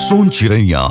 सोन चिड़ैया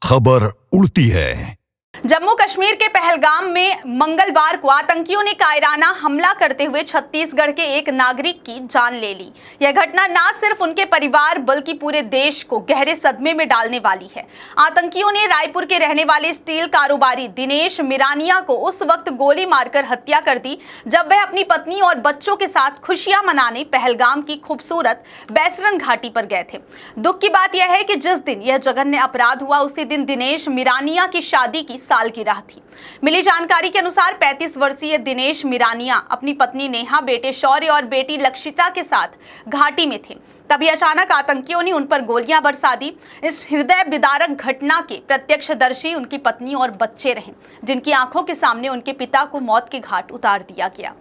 खबर उड़ती है। जम्मू कश्मीर के पहलगाम में मंगलवार को आतंकियों ने कायराना हमला करते हुए छत्तीसगढ़ के एक नागरिक की जान ले ली। यह घटना न सिर्फ उनके परिवार बल्कि पूरे देश को गहरे सदमे में डालने वाली है। आतंकियों ने रायपुर के रहने वाले स्टील कारोबारी दिनेश मिरानिया को उस वक्त गोली मारकर हत्या कर दी जब वह अपनी पत्नी और बच्चों के साथ खुशियां मनाने पहलगाम की खूबसूरत बैसरन घाटी पर गए थे। दुख की बात यह है कि जिस दिन यह जघन्य अपराध हुआ उसी दिन दिनेश मिरानिया की शादी की सालगिरह थी। मिली जानकारी के अनुसार 35 वर्षीय दिनेश मिरानिया अपनी पत्नी नेहा, बेटे शौर्य और बेटी लक्षिता के साथ घाटी में थे। तभी अचानक आतंकियों ने उन पर गोलियां बरसा दी। इस हृदय विदारक घटना के प्रत्यक्षदर्शी उनकी पत्नी और बच्चे रहे, जिनकी आंखों के सामने उनके पिता को मौत के घाट उतार दिया गया।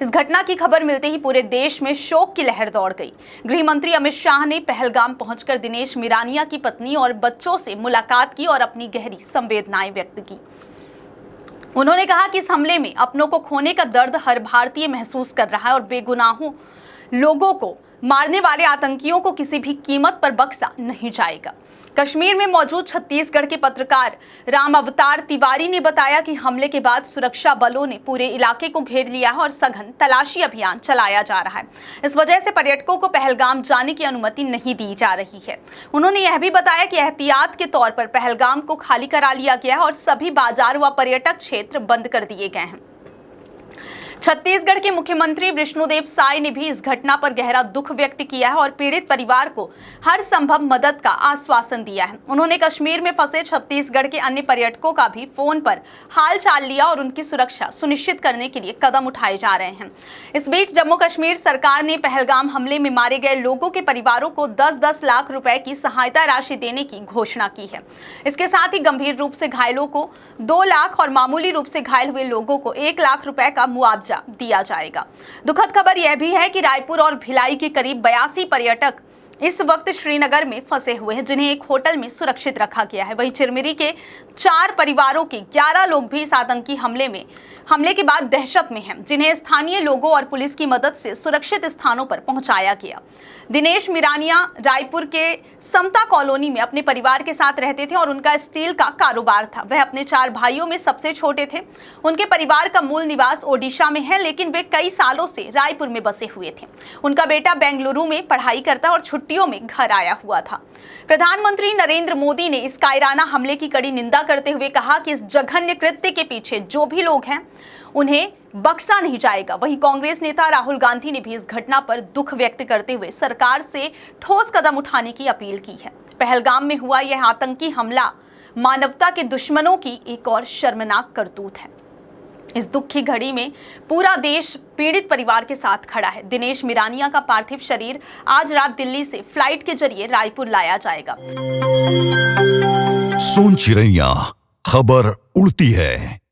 इस घटना की खबर मिलते ही पूरे देश में शोक की लहर दौड़ गई। गृह मंत्री अमित शाह ने पहलगाम पहुंचकर दिनेश मिरानिया की पत्नी और बच्चों से मुलाकात की और अपनी गहरी संवेदनाएं व्यक्त की। उन्होंने कहा कि इस हमले में अपनों को खोने का दर्द हर भारतीय महसूस कर रहा है और बेगुनाहों लोगों को मारने वाले आतंकियों को किसी भी कीमत पर बख्शा नहीं जाएगा। कश्मीर में मौजूद छत्तीसगढ़ के पत्रकार राम अवतार तिवारी ने बताया कि हमले के बाद सुरक्षा बलों ने पूरे इलाके को घेर लिया है और सघन तलाशी अभियान चलाया जा रहा है। इस वजह से पर्यटकों को पहलगाम जाने की अनुमति नहीं दी जा रही है। उन्होंने यह भी बताया कि एहतियात के तौर पर पहलगाम को खाली करा लिया गया है और सभी बाजार व पर्यटक क्षेत्र बंद कर दिए गए हैं। छत्तीसगढ़ के मुख्यमंत्री विष्णुदेव साय ने भी इस घटना पर गहरा दुख व्यक्त किया है और पीड़ित परिवार को हर संभव मदद का आश्वासन दिया है। उन्होंने कश्मीर में फंसे छत्तीसगढ़ के अन्य पर्यटकों का भी फोन पर हाल चाल लिया और उनकी सुरक्षा सुनिश्चित करने के लिए कदम उठाए जा रहे हैं। इस बीच जम्मू कश्मीर सरकार ने पहलगाम हमले में मारे गए लोगों के परिवारों को 10-10 लाख रुपए की सहायता राशि देने की घोषणा की है। इसके साथ ही गंभीर रूप से घायलों को 2 लाख और मामूली रूप से घायल हुए लोगों को 1 लाख रुपए का मुआवजा दिया जाएगा। दुखद खबर यह भी है कि रायपुर और भिलाई के करीब 82 पर्यटक इस वक्त श्रीनगर में फंसे हुए हैं, जिन्हें एक होटल में सुरक्षित रखा गया है। वहीं चिरमिरी के 4 परिवारों के 11 लोग भी इस आतंकी हमले के बाद दहशत में हैं, जिन्हें स्थानीय लोगों और पुलिस की मदद से सुरक्षित स्थानों पर पहुंचाया गया। दिनेश मिरानिया रायपुर के समता कॉलोनी में अपने परिवार के साथ रहते थे और उनका स्टील का कारोबार था। वह अपने 4 भाइयों में सबसे छोटे थे। उनके परिवार का मूल निवास ओडिशा में है, लेकिन वे कई सालों से रायपुर में बसे हुए थे। उनका बेटा बेंगलुरु में पढ़ाई करता और छुट्टियों में घर आया हुआ था। प्रधानमंत्री नरेंद्र मोदी ने इस कायराना हमले की कड़ी निंदा करते हुए कहा कि इस जघन्य कृत्य के पीछे जो भी लोग हैं उन्हें बख्शा नहीं जाएगा। वहीं कांग्रेस नेता राहुल गांधी ने भी इस घटना पर दुख व्यक्त करते हुए सरकार से ठोस कदम उठाने की अपील की है। पहलगाम में हुआ यह आतंकी हमला मानवता के दुश्मनों की एक और शर्मनाक करतूत है। इस दुख की घड़ी में पूरा देश पीड़ित परिवार के साथ खड़ा है। दिनेश मिरानिया का पार्थिव शरीर आज रात दिल्ली से फ्लाइट के जरिए रायपुर लाया जाएगा। सोन चिड़ैया खबर उड़ती है।